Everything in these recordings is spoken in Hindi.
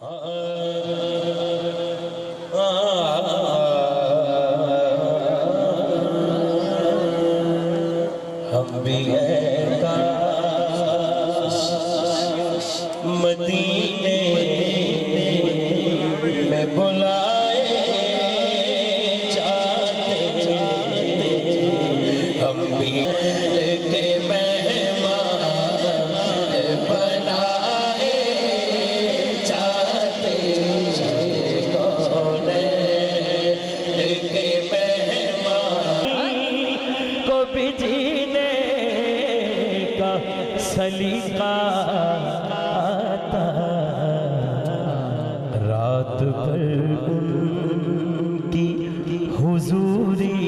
हम भी मदीने में बुलाए जाते, हम भी के मेहमान बनाए जाते, कौन के मेहमान को भी जीने का सलीका आता, रात भर उनकी हुजूरी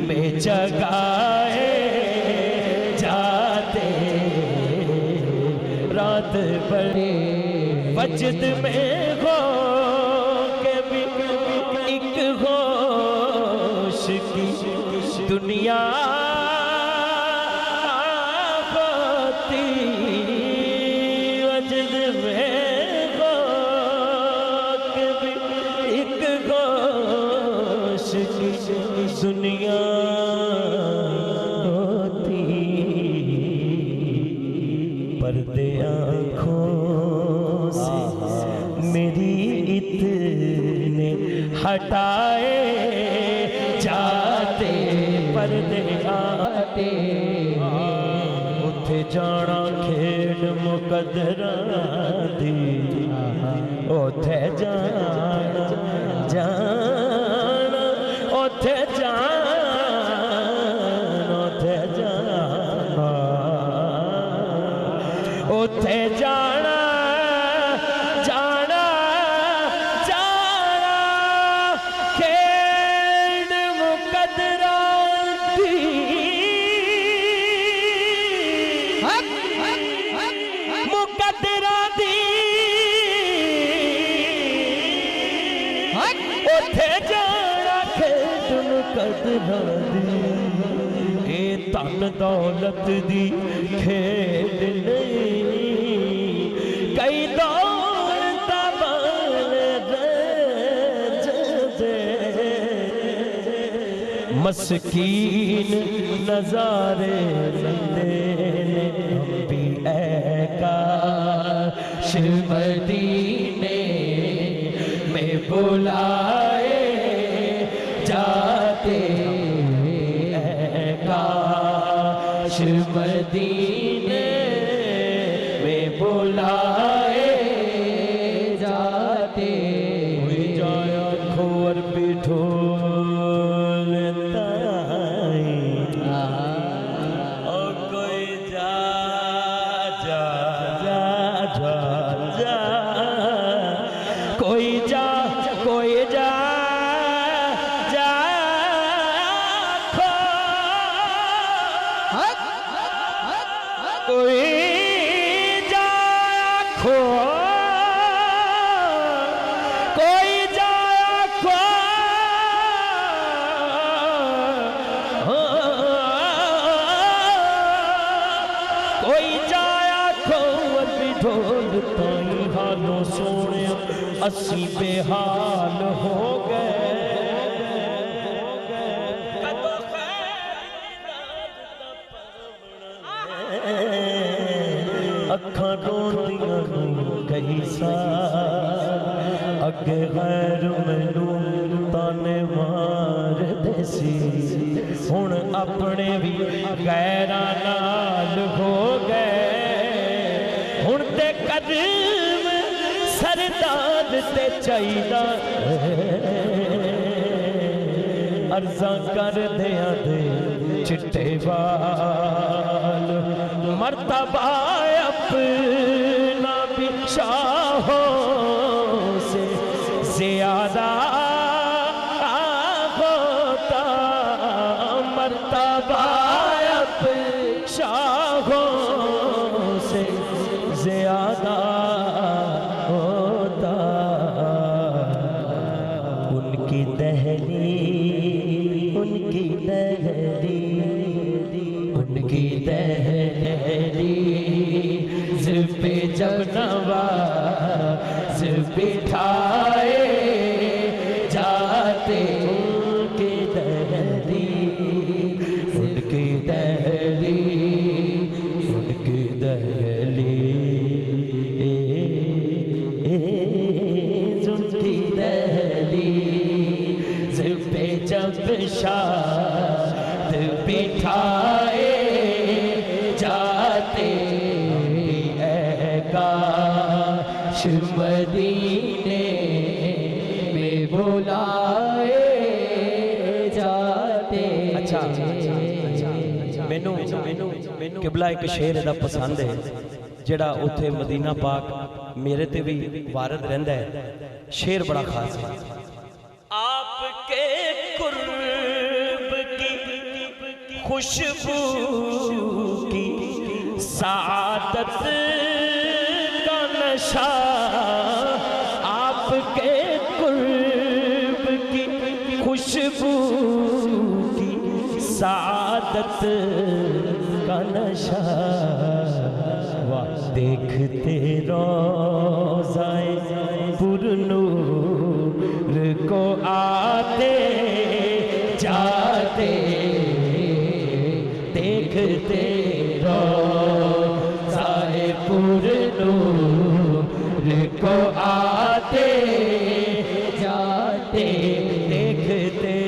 में जगाए जाते, रात भर वजद में हो के भी एक होश की दुनिया होती, वजद में हो के भी एक होश की दुनिया होती, पर्दे आँखों से मेरी इतने हटाए जाते, पर्दे आते उठे जाना खेड़ मुकदरा दी, उठे जाना जाना उठे जाना उठे जाना उठे जाना जाना जाना खेड़ मुकदरा दी, मुकदरा दी उठे जाना खेड़ मुकदरा दी, ए धन दौलत दी खेड नहीं, कई दौलत मस्कीन नजारे लेते ने, हम भी काश मदीने में बुलाए जाते, काश मदीने में बुलाए जाते, कोई जाया खोर बिठोल ताई, और कोई जा जा जा जा जा, कोई जा कोई जा कोई जा खो, कोई जा खो, कोई जाया खो अभी ढोल ताई, हालों सोने असी बेहाल हो गए, अखां रोंदियां कई साल अगे गैर मैनू ताने मारदे सी, हुण अपने भी गैरां नाल हो गए, हुण ते कदम सरदार ते चाहीदा अर्ज़ां कर दियां दे चिट्टे बाल, मर्तबा अपना भी शाहों से ज़्यादा होता, मर्तबा अपनी शाहों से ज़्यादा होता, उनकी दहली उनकी दहली उनकी दहली पे जब नवाज़ बिठाए जाते उनकी दहलीज, उनकी दहलीज, उनकी दहलीज, उनकी दहलीज पे जब शाद बिठाए जाते काश मदीने में बुलाए जाते। अच्छा मैनू किबला एक शेर इहदा पसंद है जिहड़ा उत्थे मदीना पाक मेरे ते भी वारद रहिंदा है। शेर बड़ा खास है। आपके कुर्ब की खुशबू की सादत का नशा, आपके कुर्ब की खुशबू की सादत का नशा, वाह देखते रोज़ाए पुरनूर को आते जाते, देखते रोज़ाए पुरनूर को आते जाते, देखते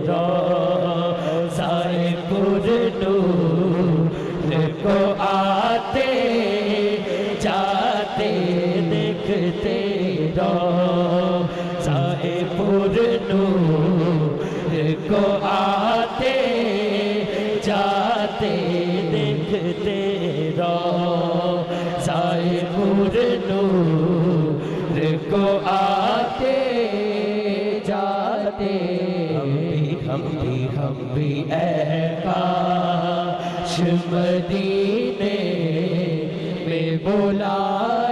रोज़ाए पुरनूर को आते जाते, देखते रोज़ाए पुरनूर को आते जाते, देखते रोज़ाए पुरनूर को आते जाते। हम भी काश मदीने में बुलाए